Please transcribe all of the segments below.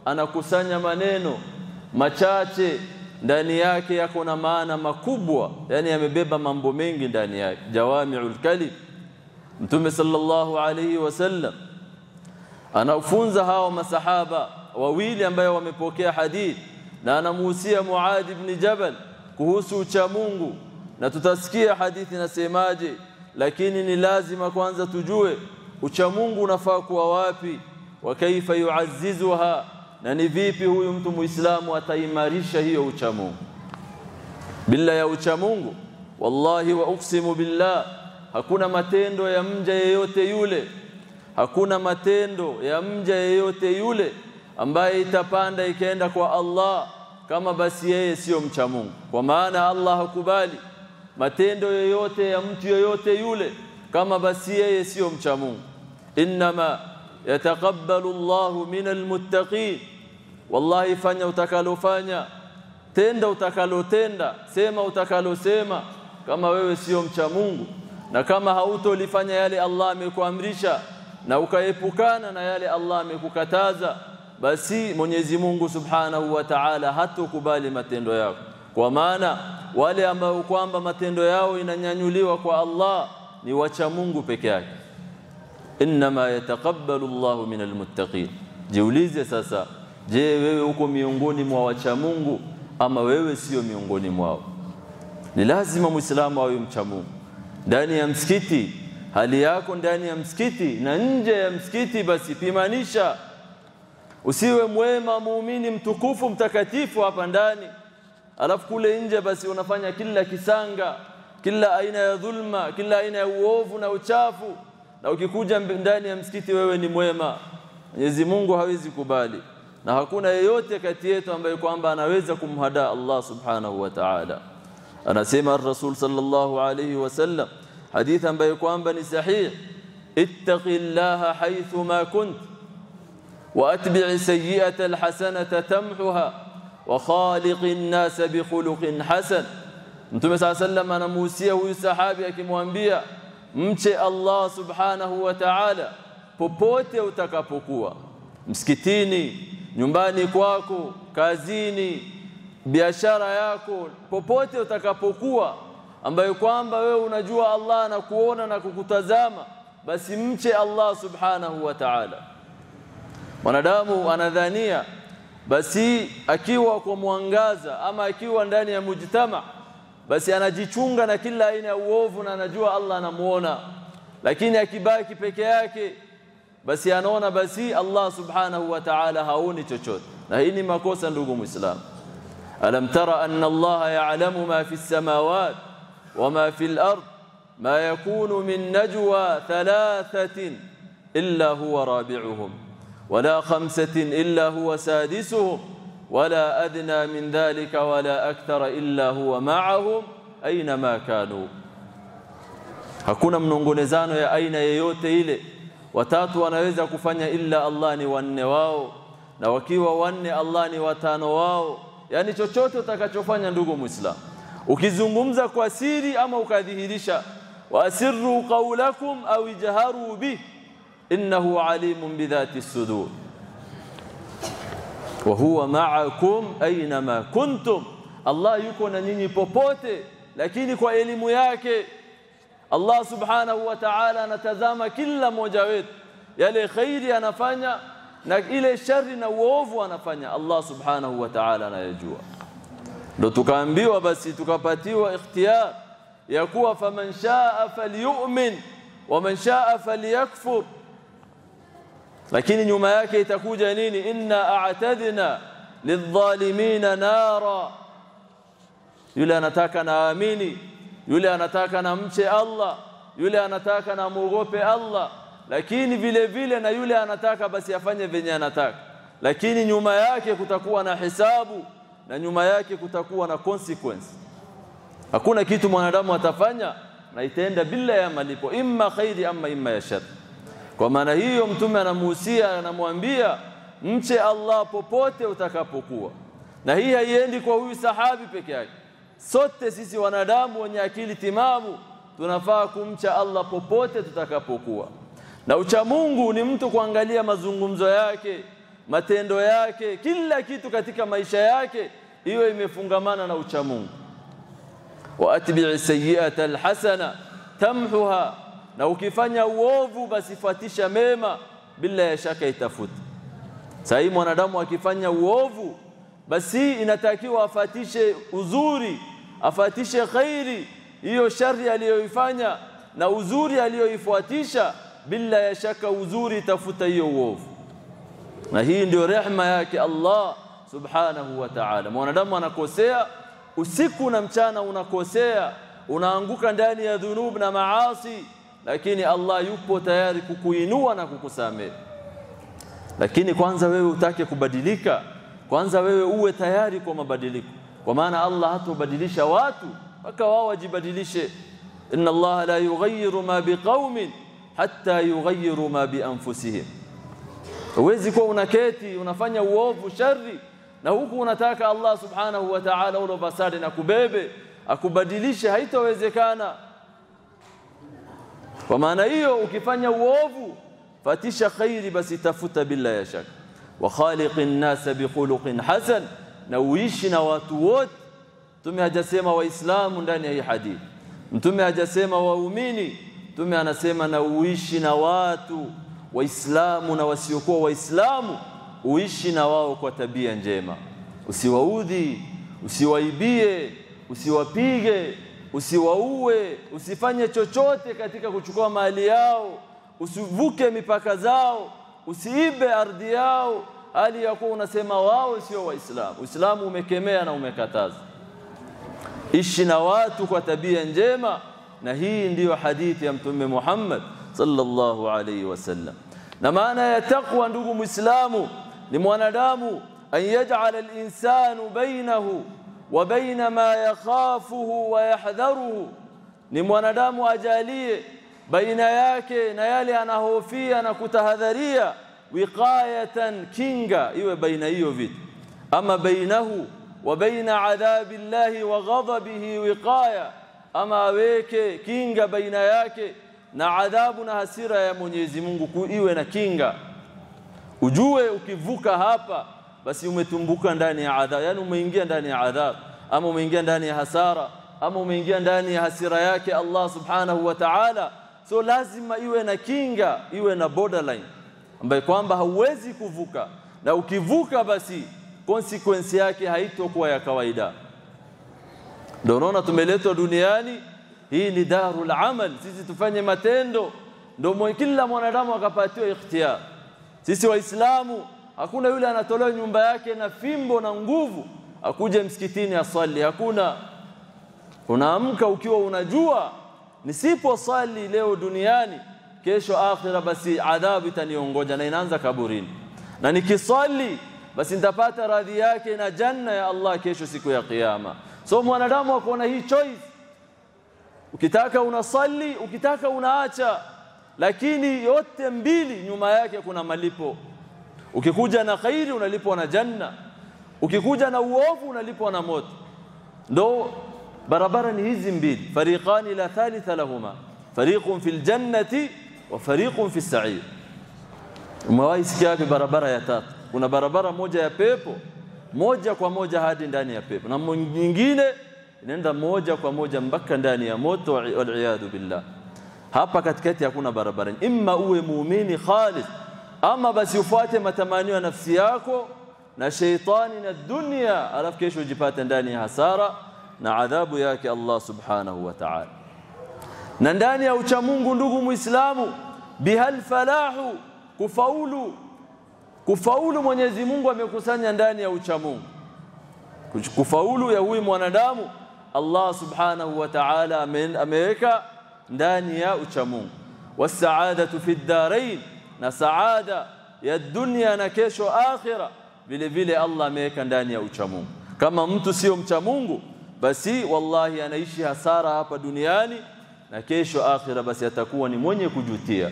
anakusanya maneno machache, ndani yake yako na maana makubwa, yani yamebeba mambo mengi ndani yake, jawami'ul kalim. Mtume sallallahu alayhi wasallam anafunza hao masahaba wawili ambao wamepokea hadith, na anamuhusia Muadh ibn Jabal kuhusu ucha Mungu, na tutasikia hadithi nasemaje, lakini ni lazima kwanza tujue ucha Mungu unafaa kuwa wapi, wa kaifa yuazzizuha, na ni vipi huyu mtu muislamu ataimarisha hiyo ucha Mungu. Bila ya ucha Mungu, wallahi wa uqsimu billah, hakuna matendo ya mja yeyote yule, hakuna matendo ya mja yeyote yule ambaye itapanda ikaenda kwa Allah kama basi yeye sio mcha Mungu. Kwa maana Allah hakubali matendo yoyote ya mtu yoyote yule kama basi yeye sio mcha Mungu. Inma yataqabbalu Allahu minal muttaqin. Wallahi, fanya utakalofanya, tenda utakalotenda, sema utakalosema, kama wewe sio mcha Mungu, na kama hautolifanya yale Allah amekuamrisha na ukaepukana na yale Allah amekukataza, basi Mwenyezi Mungu Subhanahu wa Ta'ala hatakubali matendo yako. Kwa maana wale ambao kwamba matendo yao inanyanyuliwa kwa Allah ni wacha Mungu peke yake. Inma yataqabbalu Allahu minal muttaqin. Jiulize sasa, je, wewe uko miongoni mwa wacha Mungu ama wewe sio miongoni mwao? Ni lazima Muislamu awe mcha Mungu. Ndani ya msikiti, hali yako ndani ya msikiti na nje ya msikiti, basi pimanisha. Usiwe mwema muumini mtukufu mtakatifu hapa ndani, alafu kule nje basi unafanya kila kisanga, kila aina ya dhulma, kila aina ya uovu na uchafu, na ukikuja ndani ya msikiti wewe ni mwema. Mwenyezi Mungu hawezi kubali, na hakuna yeyote kati yetu ambaye kwamba anaweza kumhada Allah Subhanahu wa Ta'ala. Anasema Rasul sallallahu alayhi wasallam, hadith ambaye kwamba ni sahih, ittaqillaha haythu ma kunt wa atbi'i sayyi'ata alhasanata tamhuha wa khaliqin nas bi khuluqin hasan. Mtume sallallahu alayhi wasallam anamuhusia huyu sahabi akimwambia, mche Allah Subhanahu wa Ta'ala popote utakapokuwa, msikitini, nyumbani kwako, kazini, biashara yako, popote utakapokuwa ambayo kwamba wewe unajua Allah anakuona na kukutazama, basi mche Allah Subhanahu wa Ta'ala. Mwanadamu anadhania basi akiwa kwa mwangaza ama akiwa ndani ya mujtama basi anajichunga na kila aina ya uovu na anajua Allah anamuona, lakini akibaki peke yake basi anaona basi Allah Subhanahu wa Ta'ala haoni chochote. Na hii ni makosa, ndugu Muislamu. Alam tara anna Allah ya'lamu ma fi as-samawati wa ma fi al-ard ma yakunu min najwa thalathatin illa huwa rabi'uhum wala khamsatin illa huwa sadisuhum wala adna min dhalika wala akthara illa huwa ma'ahum aina ma kanu. Hakuna mnongonezano ya aina yoyote ile watatu wanaweza kufanya illa Allah ni wanne wao, na wakiwa wanne Allah ni watano wao. Yani chochote utakachofanya, ndugu Muislamu, ukizungumza kwa siri ama ukadhihirisha, wa asirru qawlakum aw ijharu bih innahu alimun bidhati sudur wa huwa ma'akum aina ma kuntum. Allah yuko na nyinyi popote, lakini kwa elimu yake Allah Subhanahu wa Ta'ala anatazama kila mmoja wetu, yale khairi anafanya na ile shari na uovu anafanya, Allah Subhanahu wa Ta'ala anayajua. Ndio tukaambiwa basi, tukapatiwa ikhtiyar ya kuwa faman shaa falyu'min wa man shaa falyakfur. Lakini nyuma yake itakuja nini? Inna a'tadna lidh-dhalimina nara. Yule anataka na amini, yule anataka na mche Allah, yule anataka na muogope Allah, lakini vile vile na yule anataka basi afanye venye anataka, lakini nyuma yake kutakuwa na hisabu na nyuma yake kutakuwa na consequence. Hakuna kitu mwanadamu atafanya na itaenda bila ya malipo, imma khairi ama imma ya shar. Kwa maana hiyo mtume anamuhusia, anamwambia mche Allah popote utakapokuwa. Na hii haiendi kwa huyu sahabi peke yake. Sote sisi wanadamu wenye akili timamu tunafaa kumcha Allah popote tutakapokuwa. Na ucha Mungu ni mtu kuangalia mazungumzo yake, matendo yake, kila kitu katika maisha yake iwe imefungamana na uchamungu. Wa atbi'i sayyi'ata alhasana tamhuha, na ukifanya uovu basi fuatisha mema, bila ya shaka itafuta. Sasa mwanadamu akifanya uovu basi inatakiwa afatishe uzuri, afatishe khairi, hiyo shari aliyoifanya na uzuri aliyoifuatisha, bila ya shaka uzuri tafuta hiyo uovu. Na hii ndio rehema yake Allah subhanahu wa ta'ala. Mwanadamu anakosea usiku na mchana, unakosea, unaanguka ndani ya dhunub na maasi, lakini Allah yupo tayari kukuinua na kukusamehe. Lakini kwanza wewe utake kubadilika, kwanza wewe uwe tayari kwa mabadiliko, kwa maana Allah hatobadilisha watu mpaka wao wajibadilishe. Inna Allah la yughayyiru ma biqaumin hatta yughayyiru ma bi anfusihim. Huwezi kuwa unaketi unafanya uovu shari na huku unataka Allah subhanahu wa ta'ala ule fasadi na kubebe akubadilishe, haitowezekana. Kwa maana hiyo ukifanya uovu fatisha khairi, basi tafuta bila ya shaka. Wa khaliqin nas bi khuluqin hasan, na uishi na watu wote. Mtume hajasema waislamu ndani ya hii hadithi, mtume hajasema waumini, mtume anasema na uishi na watu waislamu na wasiokuwa waislamu, uishi na wao kwa tabia njema. Usiwaudhi, usiwaibie, usiwapige, usiwaue, usifanye chochote katika kuchukua mali yao, usivuke mipaka zao, usiibe ardhi yao, hali ya kuwa unasema wao sio waislamu. Uislamu umekemea na umekataza. Ishi na watu kwa tabia njema, na hii ndiyo hadithi ya Mtume Muhammad sallallahu alayhi wasallam. Na maana ya taqwa, ndugu Muislamu, ni mwanadamu an yaj'ala al-insanu bainahu wa baina ma yakhafuhu wa yahdharuhu, ni mwanadamu ajalie baina yake na yale anahofia na kutahadharia, wiqayatan, kinga iwe baina hiyo vitu. Ama bainahu wa baina adhabillahi wa ghadabihi wiqaya, ama aweke kinga baina yake na adhabu na hasira ya Mwenyezi Mungu, iwe na kinga. Ujue ukivuka hapa basi umetumbuka ndani ya adhabu, yani umeingia ndani ya adhabu, ama umeingia ndani ya hasara, ama umeingia ndani ya hasira yake Allah subhanahu wa ta'ala. So lazima iwe na kinga, iwe na borderline ambayo kwamba hauwezi kuvuka, na ukivuka basi consequence yake haitokuwa ya kawaida. Ndio unaona tumeletwa duniani, hii ni darul amal, sisi tufanye matendo, ndio kila mwanadamu akapatiwa ikhtiyar. Sisi waislamu hakuna yule anatolewa nyumba yake na fimbo na nguvu akuje msikitini asali, hakuna. Unaamka ukiwa unajua nisipo sali leo duniani, kesho akhira basi adhabu itaniongoja na inaanza kaburini, na nikisali basi nitapata radhi yake na janna ya Allah kesho siku ya kiyama. So mwanadamu akona hii choice, ukitaka unasali, ukitaka unaacha, lakini yote mbili nyuma yake kuna malipo. Ukikuja na khairi unalipwa na janna, ukikuja na uovu unalipwa na moto. Ndo barabara ni hizi mbili, fariqani la thalitha lahuma, fariqun fil jannati wa fariqun fis sa'ir. Umewahi sikia barabara ya tatu? Kuna barabara moja ya pepo, moja kwa moja hadi ndani ya pepo, na nyingine inaenda moja kwa moja mpaka ndani ya moto, wal iyad billah. Hapa katikati hakuna barabara, imma uwe muumini khalis, ama basi ufuate matamanio ya nafsi yako na sheitani na dunia, alafu kesho ujipate ndani ya hasara na adhabu yake Allah subhanahu wa ta'ala. Na ndani ya uchamungu, ndugu Muislamu, bihal falahu, kufaulu Mwenyezi Mungu amekusanya ndani ya uchamungu. Kufaulu ya huyu mwanadamu Allah subhanahu wa ta'ala ameweka ndani ya uchamungu. Wasaadatu fi ddarain, na saada ya dunia na kesho akhira vile vile Allah ameweka ndani ya uchamungu. Kama mtu sio mcha Mungu, basi wallahi anaishi hasara hapa duniani, na kesho akhira basi atakuwa ni mwenye kujutia.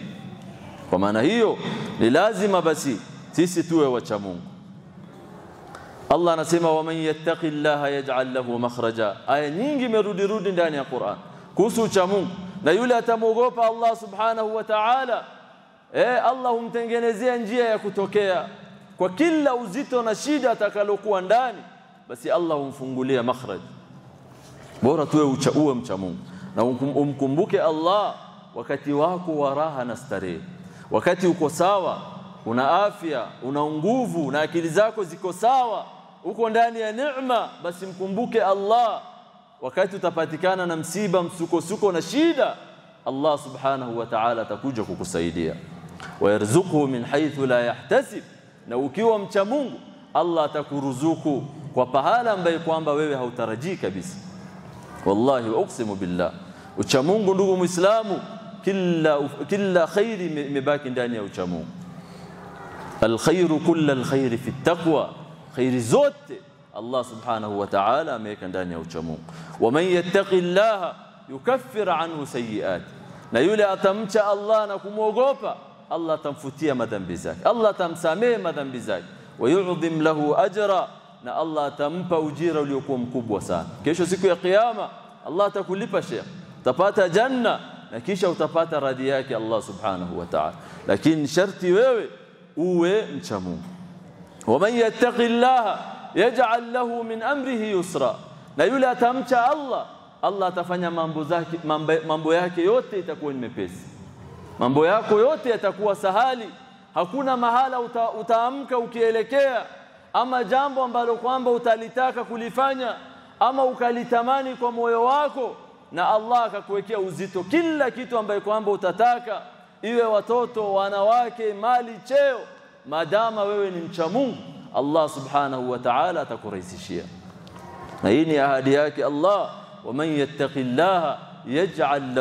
Kwa maana hiyo ni lazima basi sisi tuwe wacha Mungu. Allah anasema waman yattaqillaha yaj'al lahu makhraja. Aya nyingi merudi ndani ya Qur'an kuhusu ucha Mungu, na yule atamuogopa Allah subhanahu wa ta'ala, Allah humtengenezea njia ya kutokea. kwa kila uzito na shida atakalokuwa ndani, basi Allah humfungulia makhraj. Bora uwe mcha Mungu na umkumbuke Allah wakati wako wa raha na starehe, wakati uko sawa, una afya, una nguvu na akili zako ziko sawa, uko ndani ya neema, basi mkumbuke Allah. Wakati utapatikana na msiba, msukosuko na shida, Allah subhanahu wa ta'ala atakuja kukusaidia. Wayarzuquhu min haythu la yahtasib, na ukiwa mcha Mungu Allah atakuruzuku kwa pahala ambaye kwamba wewe hautarajii kabisa. Wallahi uqsimu billah, ucha Mungu ndugu Muislamu, kila khairi imebaki ndani ya ucha Mungu. Alkhairu kullu alkhairi fi taqwa, khairi zote Allah subhanahu wa ta'ala ameweka ndani ya ucha Mungu. Wa man yattaqillaha yukaffir anhu sayiati, na yule atamcha Allah na kumuogopa, Allah atamfutia madhambi zake, Allah atamsamehe madhambi zake. Wa yu'dhim lahu ajra, na Allah atampa ujira uliokuwa mkubwa sana. Kesho siku ya kiyama Allah atakulipa sheikh, utapata janna na kisha utapata radhi yake Allah subhanahu wa ta'ala. Lakini sharti wewe uwe mcha Mungu. Wa man yattaqillaha yaj'al lahu min amrihi yusra, na yule atamcha Allah, Allah atafanya mambo yake yote itakuwa ni mepesi, mambo yako yote yatakuwa sahali. Hakuna mahala utaamka ukielekea ama jambo ambalo kwamba utalitaka kulifanya ama ukalitamani kwa moyo wako, na Allah akakuwekea uzito kila kitu ambaye kwamba utataka, iwe watoto, wanawake, mali, cheo, madama wewe ni mcha Mungu, Allah subhanahu wa ta'ala atakurahisishia. Na hii ni ahadi yake Allah, wa man yattaqillaha yaj'al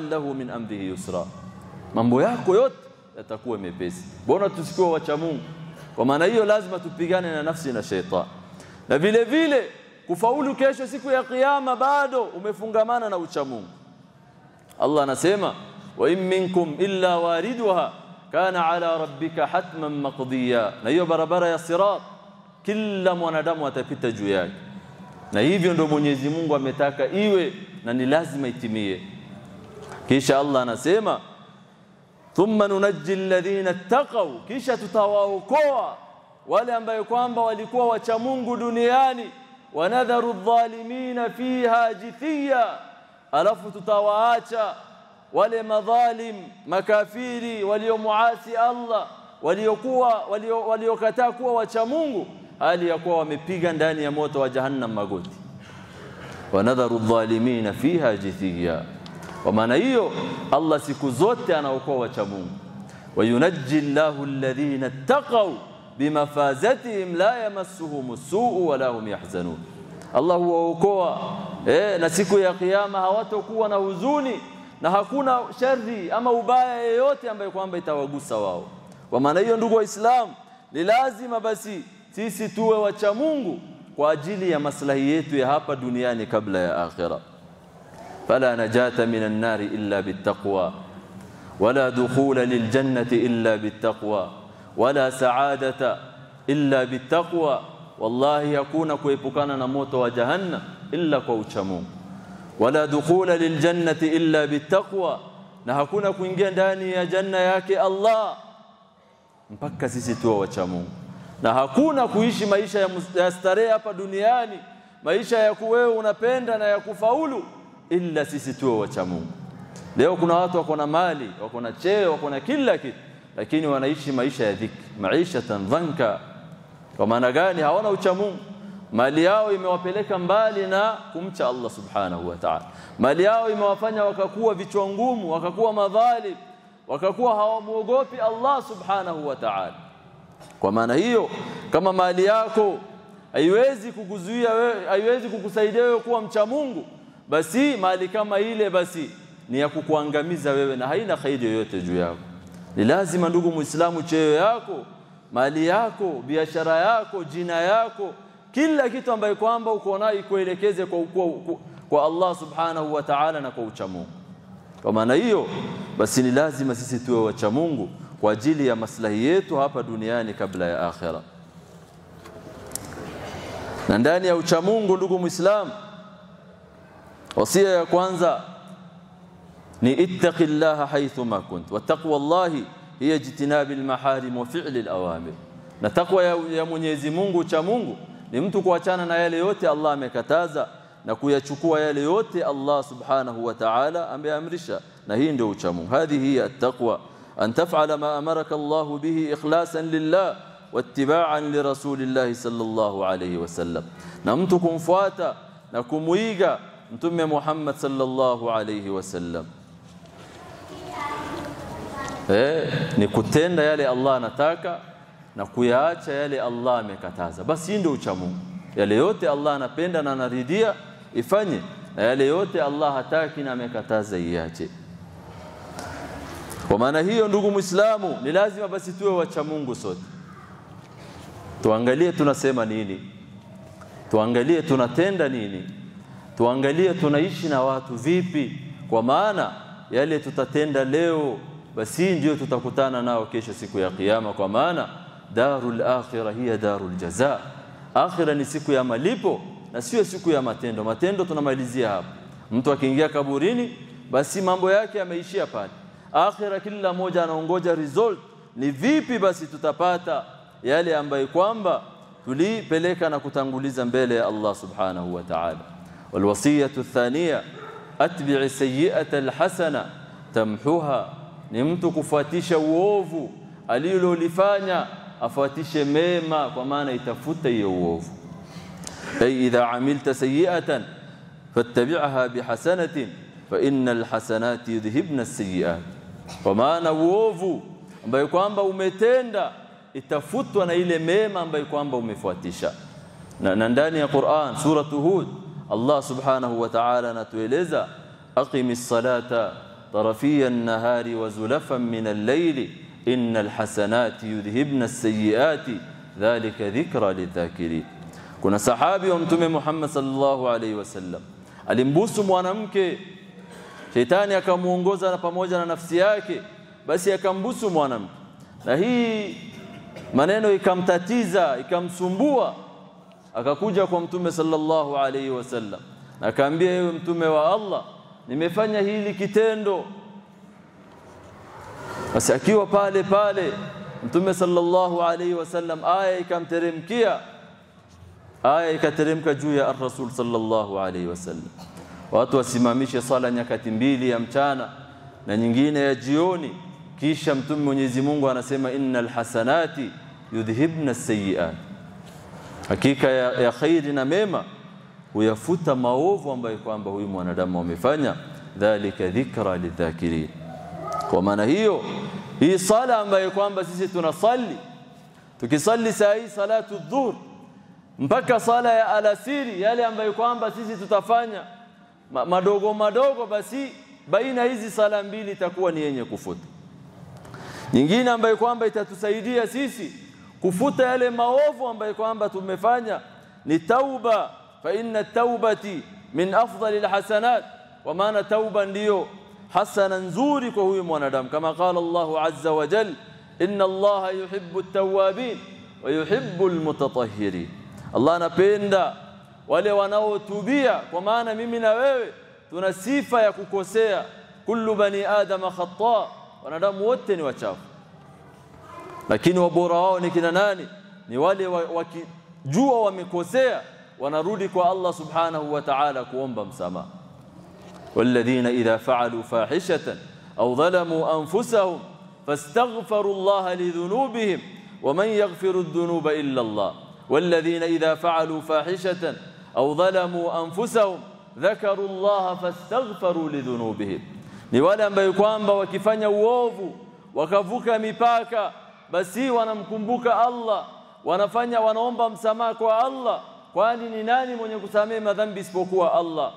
lahu min amrihi yusra, mambo yako yote yatakuwa mepesi. Bora tusikiwe wacha Mungu. Kwa maana hiyo lazima tupigane na nafsi na shetani, na vile vile kufaulu kesho siku ya kiyama bado umefungamana na ucha Mungu. Allah anasema wa in minkum illa wariduha kana ala rabbika hatman maqdiya, na hiyo barabara ya sirat kila mwanadamu atapita juu yake, na hivyo ndio Mwenyezi Mungu ametaka iwe na ni lazima itimie. Kisha Allah anasema thumma nunajji alladhina ittaqaw, kisha tutawaokoa wale ambao kwamba walikuwa wacha Mungu duniani, wanadharu adh-dhalimina fiha jithiya, alafu tutawaacha wale madhalim, makafiri, waliomuasi Allah, waliokataa kuwa wacha Mungu, hali ya kuwa wamepiga ndani ya moto wa jahannam magoti. Wanadharu adh-dhalimina fiha jithiya. Kwa maana hiyo Allah siku zote anaokoa wacha Mungu. Wayunajji Allahu alladhina ittaqaw bimafazatihim la yamassuhum as-su'u wa la hum yahzanun. Allah huwaokoa na siku ya kiyama hawatakuwa na huzuni na hakuna shari ama ubaya yoyote ambayo kwamba itawagusa wao. Kwa maana hiyo ndugu Waislamu, ni lazima basi sisi tuwe wacha Mungu kwa ajili ya maslahi yetu ya hapa duniani kabla ya akhira. فلا نجاة من النار إلا بالتقوى ولا دخول للجنة إلا بالتقوى ولا سعادة إلا بالتقوى. والله يكون كويبكانا نموت وجهنم إلا كوشمون، ولا دخول للجنة إلا بالتقوى، na hakuna kuingia ndani ya janna yake Allah mpaka sisi tuwe wacha Mungu. Na hakuna kuishi maisha ya starehe hapa duniani, maisha ya kuwewe unapenda na ya kufaulu, illa sisi tuwe wacha Mungu. Leo kuna watu wako na mali, wako na cheo, wako na kila kitu, lakini wanaishi maisha ya dhiki, maisha dhanka. Kwa maana gani? Hawana ucha Mungu. Mali yao imewapeleka mbali na kumcha Allah subhanahu wa ta'ala. Mali yao imewafanya wakakuwa vichwa ngumu, wakakuwa madhalim, wakakuwa hawamuogopi Allah subhanahu wa ta'ala. Kwa maana hiyo kama mali yako haiwezi kukuzuia wewe, haiwezi kukusaidia wewe kuwa mcha Mungu, basi mali kama ile basi ni ya kukuangamiza wewe na haina khairi yoyote juu yako. Ni lazima ndugu Muislamu, cheo yako, mali yako, biashara yako, jina yako, kila kitu ambacho kwamba uko nayo ikuelekeze kwa Allah subhanahu wa ta'ala na kwa ucha Mungu. Kwa maana hiyo basi ni lazima sisi tuwe wacha Mungu kwa ajili ya maslahi yetu hapa duniani kabla ya akhira. Na ndani ya ucha Mungu ndugu Muislamu, wasia ya kwanza ni ittaqillaha haythu ma kunt, wa taqwallahi hiya jitinabil maharim wa fi'li al-awamir. Na takwa ya Mwenyezi Mungu, cha Mungu, ni mtu kuachana na yale yote Allah amekataza na kuyachukua yale yote Allah subhanahu wa ta'ala ameamrisha, na hii ndio ucha Mungu. Hadhihi hiya at-taqwa, an taf'ala ma amaraka Allah bihi ikhlasan lillah wattiba'an li rasulillah sallallahu alayhi wasallam, na mtu kumfuata na kumuiga Mtume Muhammad sallallahu alayhi wasallam. Ni kutenda yale Allah anataka na kuyaacha yale Allah amekataza. Basi ndio ucha Mungu. Yale yote Allah anapenda na anaridhia ifanye, na yale yote Allah hataki na amekataza iache. Kwa maana hiyo, ndugu Muislamu, ni lazima basi tuwe wacha Mungu sote. Tuangalie tunasema nini, tuangalie tunatenda nini, tuangalie tunaishi na watu vipi, kwa maana yale tutatenda leo basi ndio tutakutana nao kesho siku ya kiyama. Kwa maana darul akhirah hiya darul jazaa, akhira ni siku ya malipo na sio siku ya matendo. Matendo tunamalizia hapa, mtu akiingia kaburini basi mambo yake yameishia pale. Akhira kila mmoja anaongoja result, ni vipi basi tutapata yale ambayo kwamba tulipeleka na kutanguliza mbele ya Allah subhanahu wa ta'ala. Walwasiyatu thaniya, atbi'i sayyi'ata alhasana tamhuha, ni mtu kufuatisha uovu alilolifanya afuatishe mema, kwa maana itafuta hiyo uovu. Ay idha amilta sayyi'atan fattabi'ha bihasanatin fa innal hasanati yudhhibna as-sayyi'at, kwa maana uovu ambayo kwamba umetenda itafutwa na ile mema ambayo kwamba umefuatisha. Na ndani ya Qur'an suratu Hud Allah subhanahu wa ta'ala anatueleza aqimis salata tarafiya an-nahari wa zulafan min al-layli innal hasanati yudhhibna as-sayyiati dhalika dhikra lidh-dhakirin. Kuna sahabi wa Mtume Muhammad sallallahu alayhi wasallam alimbusu mwanamke, shetani akamuongoza na pamoja na nafsi yake, basi akambusu mwanamke, na hii maneno ikamtatiza ikamsumbua. Akakuja kwa Mtume sallallahu alayhi wasallam na akaambia, ewe Mtume wa Allah, nimefanya hili kitendo. Basi akiwa pale pale Mtume sallallahu alayhi wasallam aya ikamteremkia, aya ikateremka juu ya Rasul sallallahu alayhi wasallam, watu wasimamishe sala nyakati mbili ya mchana na nyingine ya jioni. Kisha Mtume Mwenyezi Mungu anasema innal hasanati yudhhibna as-sayyi'at, hakika ya khairi na mema huyafuta maovu ambayo kwamba huyu mwanadamu amefanya. Dhalika dhikra lidhakirin. Kwa maana hiyo, hii sala ambayo kwamba sisi tunasali, tukisali saa hii salatu dhuhr mpaka sala ya alasiri, yale ambayo kwamba sisi tutafanya madogo madogo, basi baina hizi sala mbili itakuwa ni yenye kufuta. Nyingine ambayo kwamba itatusaidia sisi kufuta yale maovu ambayo kwamba tumefanya ni tauba, fa inna taubati min afdalil hasanat, wa maana tauba ndiyo hasana nzuri kwa huyu mwanadamu, kama qala Allahu azza wa jalla inna Allaha yuhibbu at-tawwabin wa yuhibbu al-mutatahhirin. Allah anapenda wale wanaotubia, kwa maana mimi na wewe tuna sifa ya kukosea. Kullu bani adama khata, wanadamu wote ni wachafu, lakini wabora wao ni kina nani? Ni wale wakijua wamekosea wanarudi kwa Allah subhanahu wa ta'ala kuomba msamaha. walladhina idha fa'alu fahishatan aw dhalamu anfusahum fastaghfiru Allah lidhunubihim waman yaghfiru adh-dhunuba illa Allah. walladhina idha fa'alu fahishatan aw dhalamu anfusahum dhakaru Allah fastaghfiru lidhunubihim, ni wale ambao kwamba wakifanya uovu wakavuka mipaka, basi wanamkumbuka Allah, wanaomba msamaha kwa Allah, kwani ni nani mwenye kusamehe madhambi isipokuwa Allah?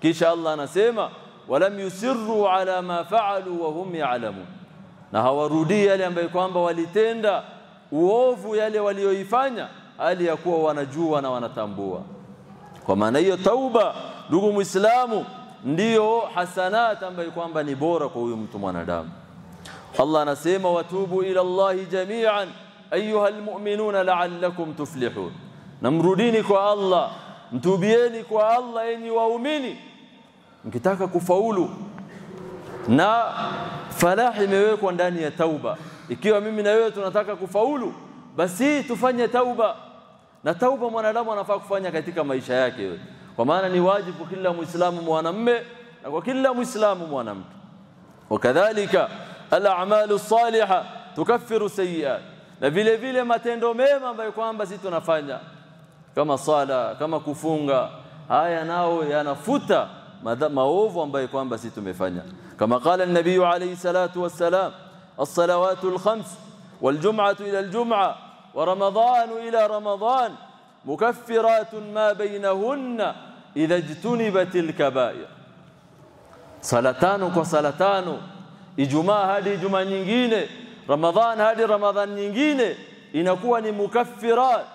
Kisha Allah anasema walam yusirru ala ma fa'alu wa hum ya'lamun, na hawarudi yale ambayo kwamba walitenda uovu, yale walioifanya hali ya kuwa wanajua na wanatambua. Kwa maana hiyo tauba, ndugu Muislamu, ndiyo hasanat ambayo kwamba ni bora kwa huyu mtu mwanadamu. Allah anasema watubu ila Allahi jami'an ayuha almu'minuna la'allakum tuflihun, namrudini kwa Allah, mtubieni kwa Allah enyi waumini mkitaka kufaulu. Na falahi imewekwa ndani ya tauba. ikiwa mimi na wewe tunataka kufaulu, basi tufanye tauba. Na tauba mwanadamu anafaa kufanya katika maisha yake yote, kwa maana ni wajibu kila Muislamu mwanamume na kwa kila Muislamu mwanamke. Wakadhalika al-a'malu salihah tukaffiru sayyi'at, na vile vile matendo mema ambayo kwamba sisi tunafanya kama sala, kama kufunga, haya nao yanafuta maovu ambayo kwamba sisi tumefanya. Kama qala an-nabiy alayhi salatu wassalam, as-salawatu al-khams wal-jum'atu ila al-jum'ah wa ramadhanu ila ramadhan mukaffiratun ma bainahunna idha ijtunibatil kaba'ir. Sala tano kwa sala tano, Ijumaa hadi Ijumaa nyingine, Ramadhan hadi Ramadhan nyingine, inakuwa ni mukaffirat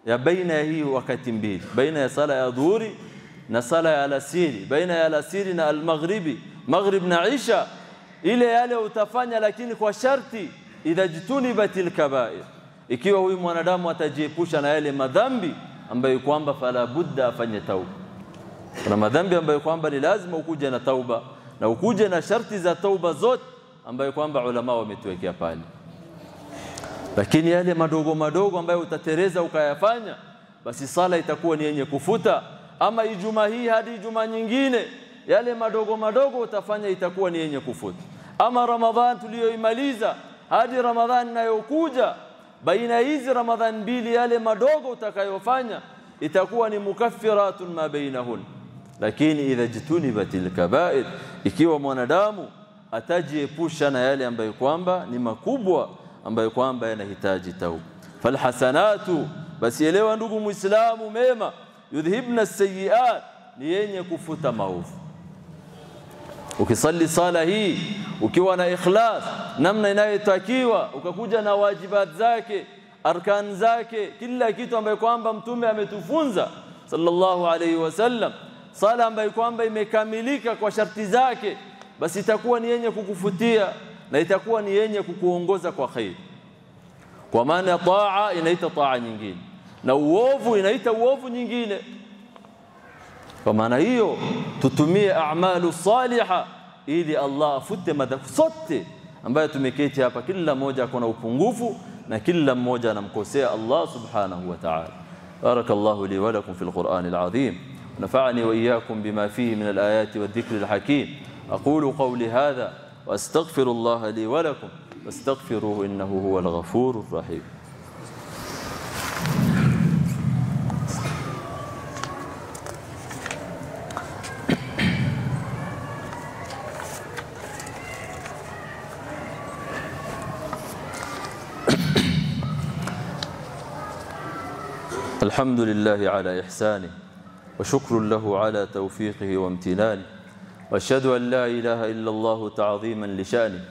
ya baina ya hii wakati mbili, baina ya sala ya dhuhuri na sala ya alasiri, baina ya alasiri na almaghribi, maghrib na isha, ile yale utafanya, lakini kwa sharti idha jtunibatil kaba'ir, ikiwa huyu mwanadamu atajiepusha na yale madhambi ambayo kwamba fala budda afanye tauba. Kuna madhambi ambayo kwamba ni lazima ukuje na tauba, na ukuje na sharti za tauba zote ambayo kwamba ulama wametuwekea pale. Lakini yale madogo madogo ambayo utatereza ukayafanya, basi sala itakuwa ni yenye kufuta. Ama Ijumaa hii hadi Ijumaa nyingine, yale madogo madogo utafanya itakuwa ni yenye kufuta. Ama Ramadhan tuliyoimaliza hadi Ramadhan inayokuja, baina hizi Ramadhan mbili, yale madogo utakayofanya itakuwa ni mukaffiratun ma bainahun. Lakini idha jtunibatil kaba'ir, ikiwa mwanadamu atajiepusha na yale ambayo kwamba ni makubwa ambayo kwamba yanahitaji tauba. Falhasanatu, basi elewa ndugu Muislamu, mema yudhibna as-sayyi'at, ni yenye kufuta maovu. Ukisali sala hii ukiwa na ikhlas namna inayotakiwa, ukakuja na wajibat zake, arkan zake, kila kitu ambayo kwamba mtume ametufunza sallallahu alayhi wasallam, sala ambayo kwamba imekamilika kwa sharti zake, basi itakuwa ni yenye kukufutia na itakuwa ni yenye kukuongoza kwa khair. Kwa maana taa inaita taa nyingine na uovu inaita uovu nyingine. Kwa maana hiyo tutumie a'malu salihah ili Allah afute madhambi sote ambayo tumeketi hapa. Kila mmoja akona upungufu na kila mmoja anamkosea Allah subhanahu wa ta'ala. Barakallahu li wa lakum fil Qur'anil azim, nafa'ani wa iyyakum bima fihi min al-ayati wadh-dhikril hakim. aqulu qawli hadha wa astaghfirullaha li wa lakum wastaghfiruhu innahu huwal ghafurur rahim. الحمد لله على إحسانه وشكر له على توفيقه وامتنانه، وأشهد أن لا إله إلا الله تعظيما لشأنه،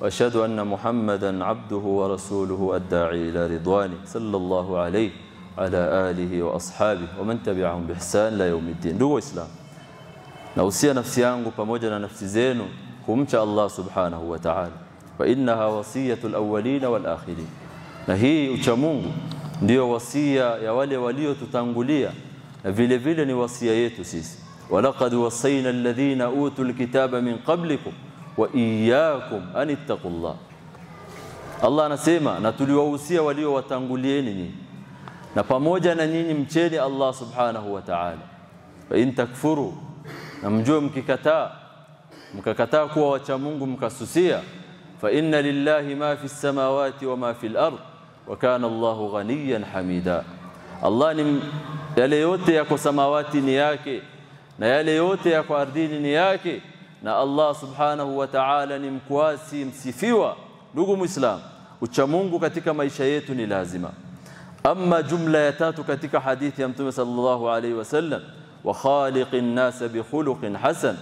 وأشهد أن محمدا عبده ورسوله الداعي إلى رضوانه صلى الله عليه وعلى آله وأصحابه ومن تبعهم بإحسان لا يوم الدين. Ndugu Waislamu, nausia nafsi yangu pamoja na nafsi zenu kumcha Allah subhanahu wa ta'ala, fa innaha wasiyatul awwalin wal akhirin. Na hii ucha Mungu ndio wasia ya wale waliotutangulia na vile vile ni wasia yetu sisi. Walaqad wasayna alladhina utul kitaba min qablikum wa iyyakum an ittaqullah. Allah anasema na tuliwahusia waliowatangulieni nyinyi na pamoja na nyinyi mcheni Allah subhanahu wa ta'ala. Fa in takfuru, na mjue mkakataa kuwa wacha Mungu mkasusia, fa inna lillahi ma fi samawati wa ma fi al-ard wa kana Allahu ghaniyan hamida. Allah ni yale yote yako samawati ni yake na yale yote yako ardhini ni yake, na Allah subhanahu wa ta'ala ni mkwasi msifiwa. Ndugu Muislam, ucha Mungu katika maisha yetu ni lazima. Amma jumla ya tatu katika hadithi ya Mtume sallallahu alaihi wasallam, wa khaliqin nas bi khuluqin hasan,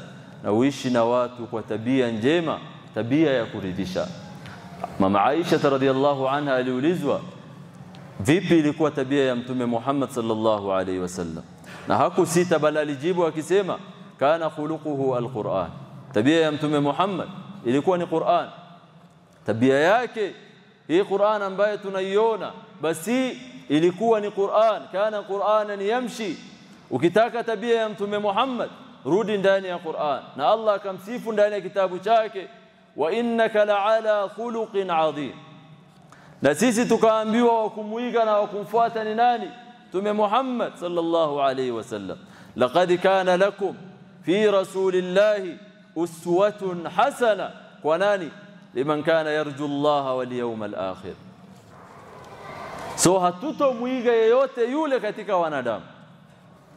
na uishi na watu kwa tabia njema, tabia ya kuridhisha. Mama Aisha radhiyallahu anha aliulizwa vipi ilikuwa tabia ya Mtume Muhammad sallallahu alaihi wasallam, na hakusita bali alijibu akisema kana khuluquhu alquran. Tabia ya Mtume Muhammad ilikuwa ni Qur'an. Tabia yake hii Qur'an ambayo tunaiona basi ilikuwa ni Qur'an, kana Qur'anan yamshi. Ukitaka tabia ya Mtume Muhammad rudi ndani ya Qur'an, na Allah akamsifu ndani ya kitabu chake, wa innaka la'ala khuluqin 'adhim. Na sisi tukaambiwa wakumuiga na wakumfuata ni nani? Mtume Muhammad sallallahu alayhi wasallam. Laqad kana lakum fi rasulillahi uswatun hasana. Kwa nani? Liman kana yarju Allah wal yawmal akhir. So hatutomuiga yeyote yule katika wanadamu,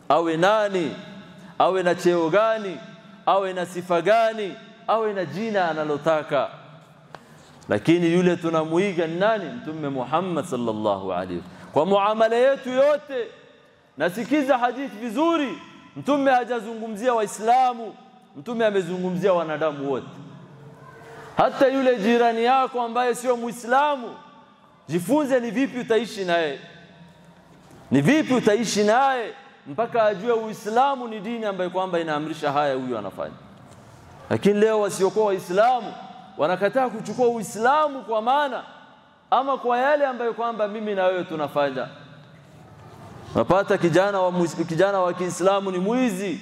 awe nani, awe na cheo gani, awe na sifa gani, awe na jina analotaka, lakini yule tunamuiga nani? Mtume Muhammad sallallahu alaihi wasallam kwa muamala yetu yote. Nasikiza hadithi vizuri, mtume hajazungumzia waislamu, mtume amezungumzia wanadamu wote. Hata yule jirani yako ambaye sio muislamu, jifunze ni vipi utaishi naye, ni vipi utaishi naye mpaka ajue Uislamu ni dini ambayo kwamba inaamrisha haya huyu anafanya. Lakini leo wasiokuwa waislamu wanakataa kuchukua Uislamu kwa maana ama kwa yale ambayo kwamba mimi na wewe tunafanya. Unapata kijana wa Kiislamu ni mwizi,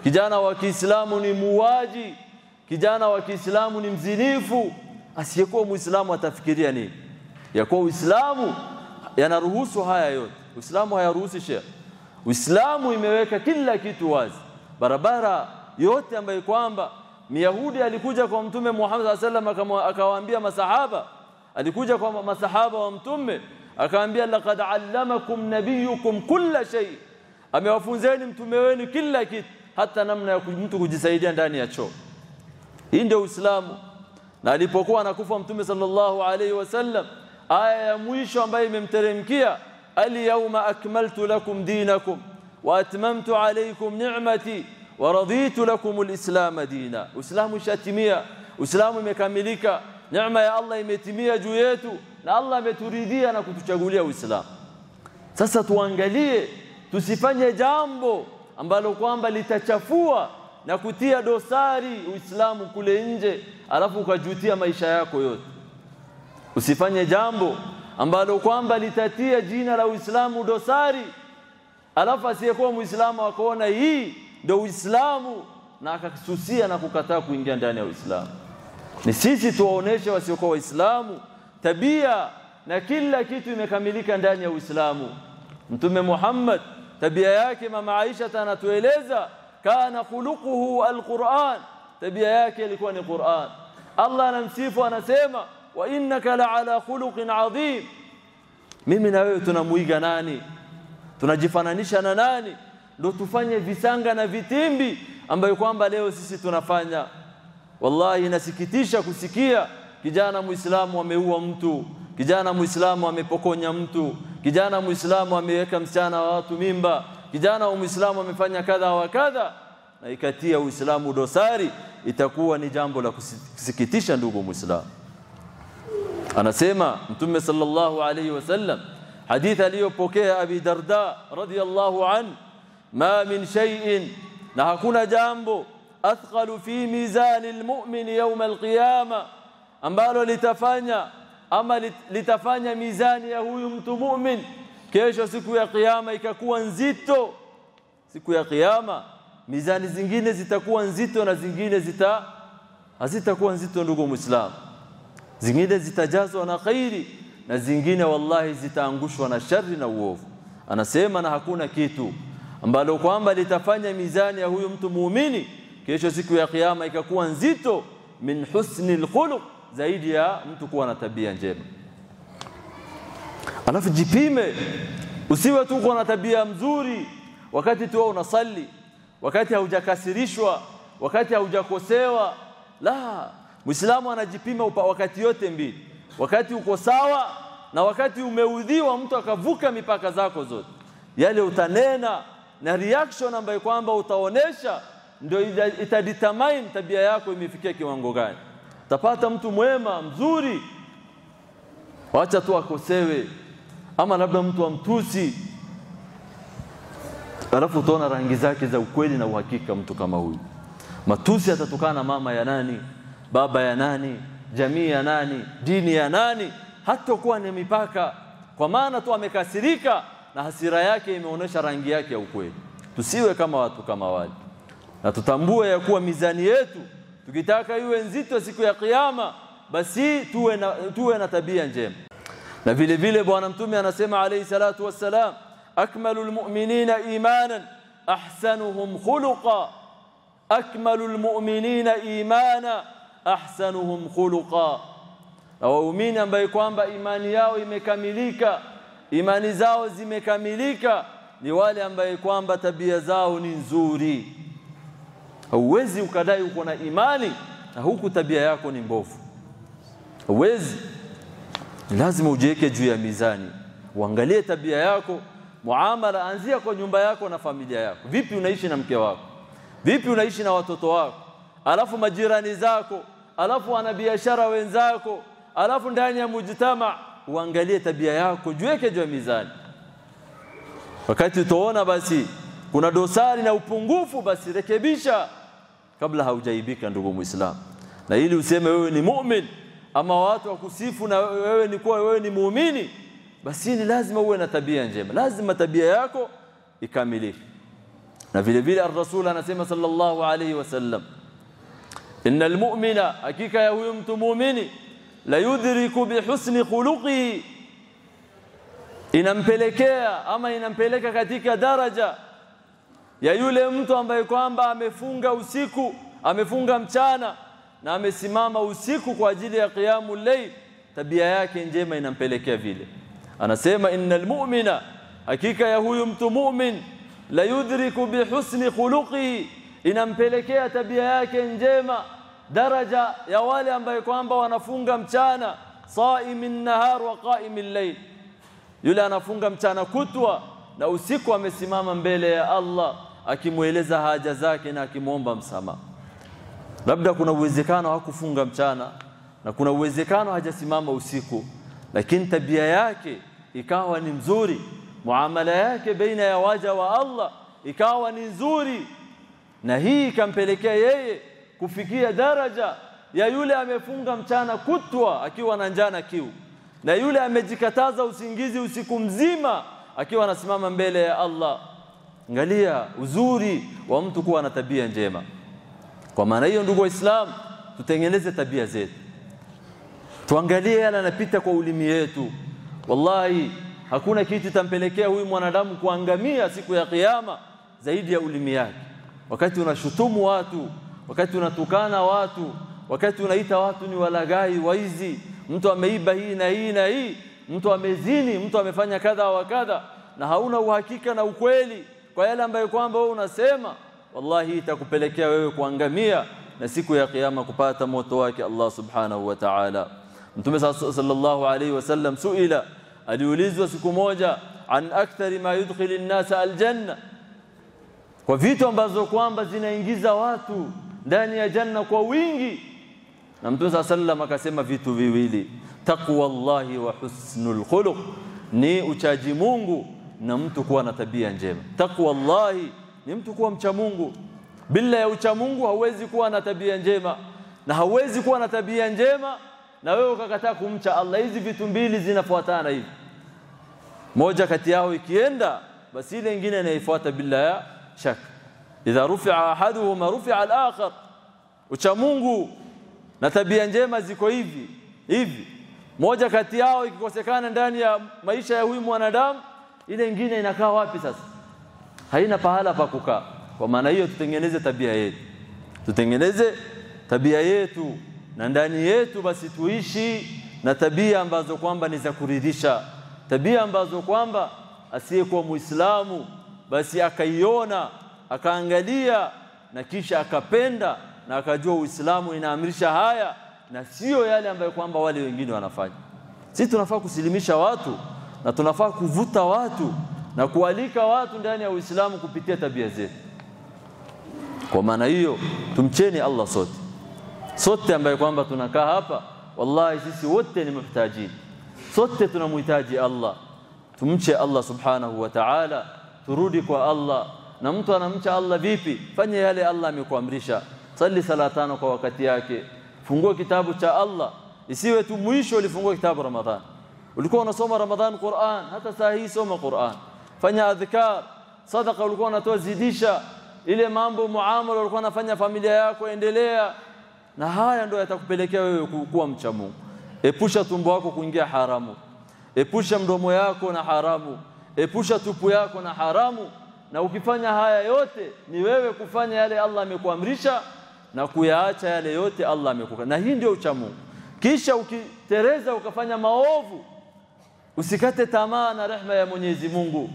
kijana wa Kiislamu ni muuaji, kijana wa Kiislamu ni mzinifu. Asiyekuwa Muislamu atafikiria nini? Ya kuwa Uislamu yanaruhusu haya yote. Uislamu hayaruhusi shia. Uislamu imeweka kila kitu wazi, barabara yote ambayo kwamba Myahudi alikuja kwa Mtume Muhammad sallallahu alaihi wasallam akawaambia masahaba, alikuja kwa masahaba wa Mtume akawaambia laqad allamakum nabiyukum kulla shay, amewafunzeni mtume wenu kila kitu, hata namna ya mtu kujisaidia ndani ya choo. Hii ndio Uislamu. Na alipokuwa anakufa Mtume sallallahu alaihi wasallam, aya ya mwisho ambayo imemteremkia, al-yawma akmaltu lakum dinakum wa atmamtu alaykum ni'mati wa raditu lakum al-islam dina. Uislamu shatimia, Uislamu imekamilika, neema ya Allah imetimia juu yetu na Allah ameturidhia na kutuchagulia Uislamu. Sasa tuangalie tusifanye jambo ambalo kwamba litachafua na kutia dosari Uislamu kule nje alafu ukajutia maisha yako yote. Usifanye jambo ambalo kwamba litatia jina la Uislamu dosari alafu asiyekuwa Muislamu akaona hii ndio Uislamu na akakisusia na kukataa kuingia ndani ya Uislamu. Ni sisi tuwaoneshe wasiokuwa Waislamu tabia na kila kitu imekamilika ndani ya Uislamu. Mtume Muhammad tabia yake, mama Aisha anatueleza, kana khuluquhu alquran, tabia yake ilikuwa ni Qur'an. Allah anamsifu anasema, wa innaka la'ala khuluqin adhim. Mimi na wewe tunamuiga nani? Tunajifananisha na nani? Ndio tufanye visanga na vitimbi ambayo kwamba leo sisi tunafanya. Wallahi inasikitisha kusikia kijana Muislamu ameua mtu, kijana Muislamu amepokonya mtu, kijana Muislamu ameweka msichana wa watu mimba, kijana wa Muislamu amefanya kadha wa kadha, na ikatia Uislamu dosari. Itakuwa ni jambo la kusikitisha ndugu Muislamu. Anasema Mtume sallallahu alayhi wasallam, hadithi aliyopokea Abi Darda radhiyallahu anhu, ma min shay'in, na hakuna jambo athqalu fi mizani almu'min yawm alqiyama, ambalo litafanya mizani ya huyu mtu mu'min kesho siku ya kiyama ikakuwa nzito. Siku ya kiyama mizani zingine zitakuwa nzito na zingine hazitakuwa nzito ndugu Muislamu. Zingine zitajazwa na khairi na zingine wallahi zitaangushwa na shari na uovu. Anasema na hakuna kitu ambalo kwamba litafanya mizani ya huyu mtu muumini kesho siku ya kiyama ikakuwa nzito min husni alkhuluq, zaidi ya mtu kuwa na tabia njema. Alafu jipime, usiwe tu kuwa na tabia mzuri wakati tu unasali, wakati haujakasirishwa, wakati haujakosewa. La, Muislamu anajipima wakati yote mbili, wakati uko sawa na wakati umeudhiwa, mtu akavuka mipaka zako zote. Yale utanena na reaction ambayo kwamba utaonesha ndio itadetermine tabia yako imefikia kiwango gani. Utapata mtu mwema mzuri, wacha tu akosewe, ama labda mtu amtusi, alafu utaona rangi zake za ukweli na uhakika. Mtu kama huyu matusi atatukana mama ya nani, baba ya nani, jamii ya nani, dini ya nani, hata kuwa ni mipaka, kwa maana tu amekasirika na hasira yake imeonesha rangi yake ya ukweli. Tusiwe kama watu kama wale, na tutambue ya kuwa mizani yetu tukitaka iwe nzito siku ya kiyama, basi tuwe na tabia njema. Na vile vile bwana mtume anasema alayhi salatu wassalam, akmalul mu'minina imanan ahsanuhum khuluqa, akmalul mu'minina imana ahsanuhum khuluqa. Na waumini ambao kwamba imani yao imekamilika, imani zao zimekamilika, ni wale ambao kwamba tabia zao ni nzuri. Hauwezi ukadai uko na imani na huku tabia yako ni mbovu. Hauwezi. Lazima ujiweke juu ya mizani, uangalie tabia yako, muamala, anzia kwa nyumba yako na familia yako. Vipi unaishi na mke wako? Vipi unaishi na watoto wako? Alafu majirani zako, alafu wanabiashara wenzako, alafu ndani ya mujtama, uangalie tabia yako, jiweke juu ya mizani. Wakati utaona basi kuna dosari na upungufu, basi rekebisha kabla haujaibika, ndugu Muislamu. Na ili useme wewe ni mu'min ama watu wakusifu na wewe ni kuwa wewe ni muumini, basi ni lazima uwe na tabia njema, lazima tabia yako ikamilike. Na vile vile ar-Rasul anasema sallallahu alayhi wasallam, innal mu'mina, hakika ya huyu mtu muumini, la yudriku bihusni khuluqihi, inampelekea ama inampeleka katika daraja ya yule mtu ambaye kwamba amefunga usiku, amefunga mchana na amesimama usiku kwa ajili ya qiyamul layl, tabia yake njema inampelekea vile. Anasema innal mu'mina, hakika ya huyu mtu mu'min, la yudriku bihusni khuluqihi, inampelekea tabia yake njema daraja ya wale ambao kwamba wanafunga mchana, saimin nahar wa qaimil layl, yule anafunga mchana kutwa na usiku amesimama mbele ya Allah akimueleza haja zake na akimuomba msamaha. Labda kuna uwezekano hakufunga mchana na kuna uwezekano hajasimama usiku, lakini tabia yake ikawa ni nzuri, muamala yake baina ya waja wa Allah ikawa ni nzuri, na hii ikampelekea yeye kufikia daraja ya yule amefunga mchana kutwa akiwa na njaa na kiu, na yule amejikataza usingizi usiku mzima akiwa anasimama mbele ya Allah. Angalia uzuri wa mtu kuwa na tabia njema. Kwa maana hiyo, ndugu Waislamu, tutengeneze tabia zetu, tuangalie yale yanapita kwa ulimi yetu. Wallahi hakuna kitu tampelekea huyu mwanadamu kuangamia siku ya kiyama zaidi ya ulimi yake. Wakati unashutumu watu, wakati unatukana watu, wakati unaita watu ni walagai, waizi, mtu ameiba hii na hii na hii, mtu amezini, mtu amefanya kadha wa kadha, na hauna uhakika na ukweli kwa yale ambayo kwamba wewe unasema, wallahi itakupelekea wewe kuangamia na siku ya kiyama kupata moto wake Allah subhanahu wa ta'ala. Mtume sallallahu alayhi wasallam suila, aliulizwa siku moja, an akthari ma yudkhilu an-nasa al-janna, kwa vitu ambazo kwamba zinaingiza watu ndani ya janna kwa wingi. Na Mtume sallallahu akasema vitu viwili, taqwallahi wa husnul khuluq, ni uchaji Mungu na mtu kuwa na tabia njema. Taqwallahi ni mtu kuwa mcha Mungu. Bila ya ucha Mungu hauwezi kuwa na tabia njema, na hauwezi kuwa na tabia njema na wewe ukakataa kumcha Allah. Hizi vitu mbili zinafuatana hivi, moja kati yao ikienda, basi ile nyingine inaifuata bila ya shaka. Idha rufi'a ahaduhuma rufi'a al-akhar. Ucha Mungu na tabia njema ziko hivi hivi, moja kati yao ikikosekana ndani ya maisha ya huyu mwanadamu, ile nyingine inakaa wapi sasa? Haina pahala pa kukaa. Kwa maana hiyo tutengeneze tabia yetu, tutengeneze tabia yetu, na ndani yetu basi tuishi na tabia ambazo kwamba ni za kuridhisha, tabia ambazo kwamba asiyekuwa Muislamu basi akaiona, akaangalia na kisha akapenda na akajua Uislamu inaamrisha haya na sio yale ambayo kwamba wale wengine wanafanya. Sisi tunafaa kusilimisha watu na tunafaa kuvuta watu na kualika watu ndani ya Uislamu kupitia tabia zetu. Kwa maana hiyo tumcheni Allah sote. Sote ambaye kwamba tunakaa hapa, wallahi sisi wote ni muhtaji. Sote tunamhitaji Allah. Tumche Allah subhanahu wa ta'ala, turudi kwa Allah. Na mtu anamcha Allah vipi? Fanya yale Allah amekuamrisha. Sali sala tano kwa wakati yake. Fungua kitabu cha Allah. Isiwe tu mwisho ulifungua kitabu Ramadhan. Ulikuwa unasoma Ramadhan Qur'an, hata saa hii soma Qur'an. Fanya adhkar, sadaqa ulikuwa unatoa zidisha, ile mambo muamala ulikuwa unafanya familia yako endelea. na haya ndio yatakupelekea wewe kuwa mcha Mungu. Epusha tumbo wako kuingia haramu, epusha mdomo yako na haramu, epusha tupu yako na haramu. Na ukifanya haya yote ni wewe kufanya yale Allah amekuamrisha na kuyaacha yale yote Allah amekukataza. Na hii ndio ucha Mungu. Kisha ukitereza ukafanya maovu, usikate tamaa na rehema ya Mwenyezi Mungu,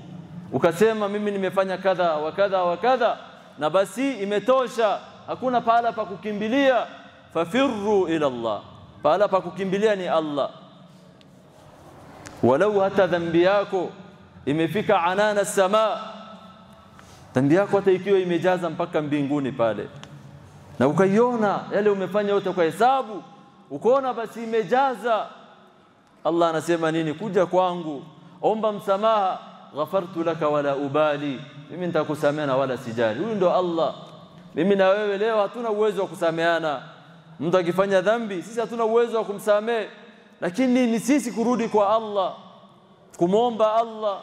ukasema mimi nimefanya kadha wa kadha wa kadha na basi imetosha, hakuna pahala pa kukimbilia. Fafirru ila Allah, pahala pa kukimbilia ni Allah. Walau hata dhambi yako imefika anana samaa, dhambi yako hata ikiwa imejaza mpaka mbinguni pale, na ukaiona yale umefanya yote kwa hesabu, ukoona basi imejaza, Allah anasema nini? Kuja kwangu, omba msamaha, ghafartu laka wala ubali, mimi nitakusamehe wala sijali. Huyu ndo Allah. Mimi na wewe leo hatuna uwezo wa kusameheana. Mtu akifanya dhambi sisi hatuna uwezo wa kumsamehe, lakini ni sisi kurudi kwa Allah, kumomba Allah,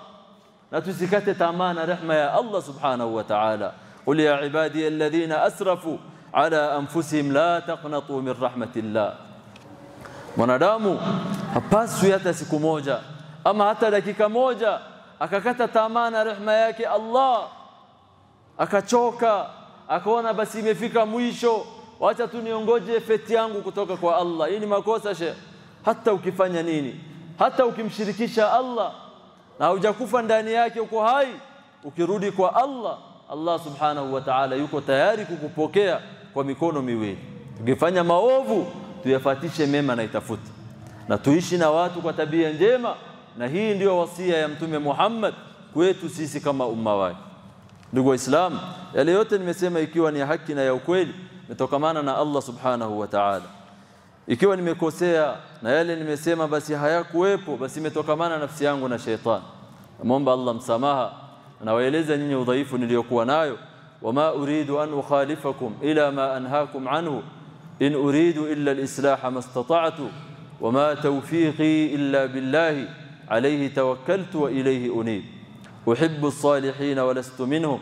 na tusikate tamaa na rehema ya Allah subhanahu wa ta'ala. Qul ya ibadi alladhina asrafu ala anfusihim la taqnatu min rahmatillah. Mwanadamu hapaswi hata siku moja ama hata dakika moja akakata tamaa na rehema yake Allah, akachoka, akaona basi imefika mwisho, wacha tu niongoje feti yangu kutoka kwa Allah. Hii ni makosa sheikh. Hata ukifanya nini, hata ukimshirikisha Allah na hujakufa ndani yake, uko hai, ukirudi kwa Allah, Allah subhanahu wa ta'ala yuko tayari kukupokea kwa mikono miwili. Tukifanya maovu tuyafatishe mema na itafute, na tuishi na watu kwa tabia njema, na hii ndio wasia ya Mtume Muhammad kwetu sisi kama umma wake. Ndugu Waislamu, yale yote nimesema ikiwa ni haki na ya ukweli metokamana na Allah subhanahu wa ta'ala. Ikiwa nimekosea na yale nimesema basi hayakuwepo, basi imetokamana nafsi yangu na shaytan. Naomba Allah msamaha, na waeleza nyinyi udhaifu niliokuwa nayo. Wama uridu an ukhalifakum ila ma anhaakum anhu in uridu illa al-islaha mastata'tu wama tawfiqi illa billahi alayhi tawakkaltu wa ilayhi unib. Uhibbu as-salihin wa lastu minhum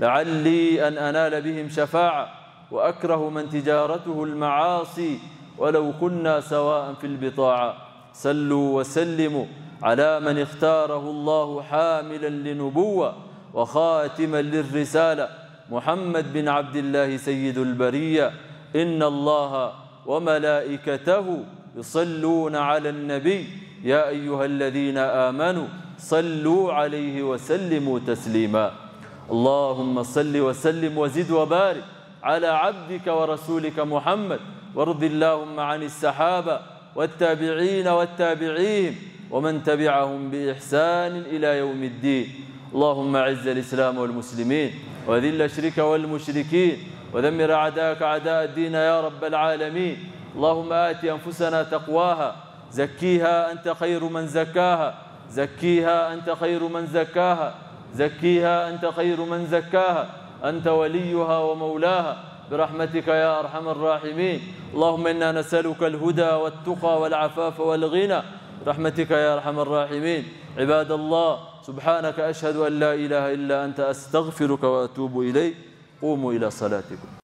la'alli an anala bihim shafa'a wa akrahu man tijaratuhu al-ma'asi ولو كنا سواء في البطاعة. سلوا وسلموا على من اختاره الله حاملا لنبوة وخاتما للرسالة، محمد بن عبد الله سيد البرية. إن الله وملائكته يصلون على النبي يا أيها الذين آمنوا صلوا عليه وسلموا تسليما. اللهم صل وسلم وزد وبارك على عبدك ورسولك محمد، وارض اللهم عن الصحابة والتابعين والتابعين ومن تبعهم بإحسان إلى يوم الدين. اللهم أعز الإسلام والمسلمين وذل الشرك والمشركين ودمر أعداءك أعداء الدين يا رب العالمين. اللهم آت أنفسنا تقواها، زكيها أنت خير من زكاها، زكيها أنت خير من زكاها، زكيها أنت خير من زكاها، أنت وليها ومولاها برحمتك يا أرحم الراحمين. اللهم إنا نسألك الهدى والتقى والعفاف والغنى برحمتك يا أرحم الراحمين. عباد الله، سبحانك أشهد أن لا إله إلا أنت أستغفرك وأتوب إليك. قوموا إلى صلاتكم.